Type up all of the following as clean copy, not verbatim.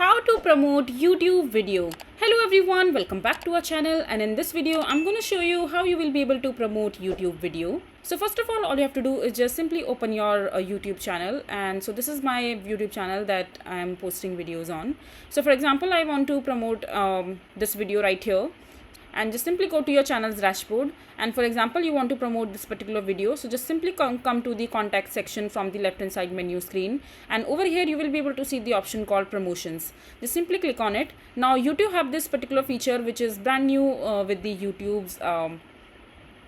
How to promote YouTube video. Hello everyone, welcome back to our channel, and in this video I'm going to show you how you will be able to promote YouTube video. So first of all you have to do is just simply open your YouTube channel. And so this is my YouTube channel that I am posting videos on. So for example, I want to promote this video right here, and just simply go to your channel's dashboard. And for example, you want to promote this particular video, so just simply come to the contact section from the left hand side menu screen, and over here you will be able to see the option called promotions. Just simply click on it. Now YouTube have this particular feature which is brand new with the YouTube's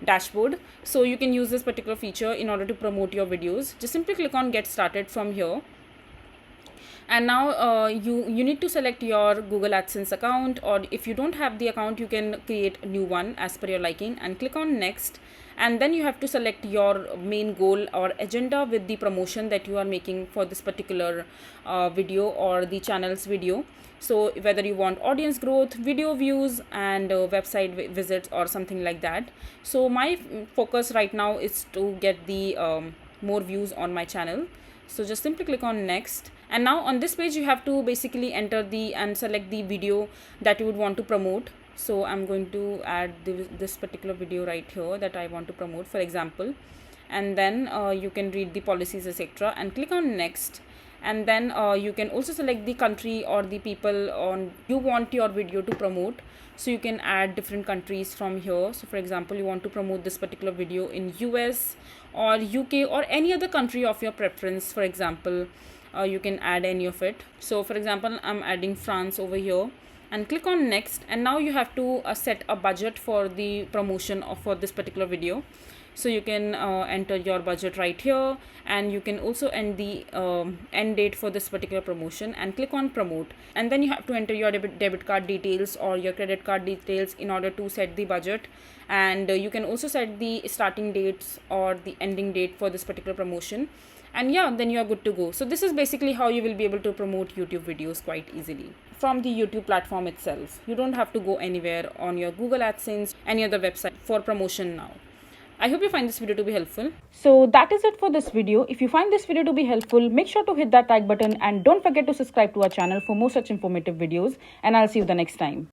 dashboard, so you can use this particular feature in order to promote your videos. Just simply click on get started from here. And now you need to select your Google AdSense account, or if you don't have the account you can create a new one as per your liking, and click on next. And then you have to select your main goal or agenda with the promotion that you are making for this particular video or the channel's video. So whether you want audience growth, video views, and website visits or something like that. So my focus right now is to get the more views on my channel. So just simply click on next. And now on this page you have to basically enter and select the video that you would want to promote. So I'm going to add this particular video right here that I want to promote, for example. And then you can read the policies, etc., and click on next. And then you can also select the country or the people on you want your video to promote. So you can add different countries from here. So for example, you want to promote this particular video in US or UK or any other country of your preference. For example, you can add any of it. So for example, I'm adding France over here, and click on next. And now you have to set a budget for the promotion for this particular video. So you can enter your budget right here, and you can also end the end date for this particular promotion, and click on promote. And then you have to enter your debit card details or your credit card details in order to set the budget. And you can also set the starting dates or the ending date for this particular promotion. And yeah, then you are good to go. So this is basically how you will be able to promote YouTube videos quite easily from the YouTube platform itself. You don't have to go anywhere on your Google AdSense, any other website for promotion now. I hope you find this video to be helpful. So that is it for this video. If you find this video to be helpful, make sure to hit that like button, and don't forget to subscribe to our channel for more such informative videos, and I'll see you the next time.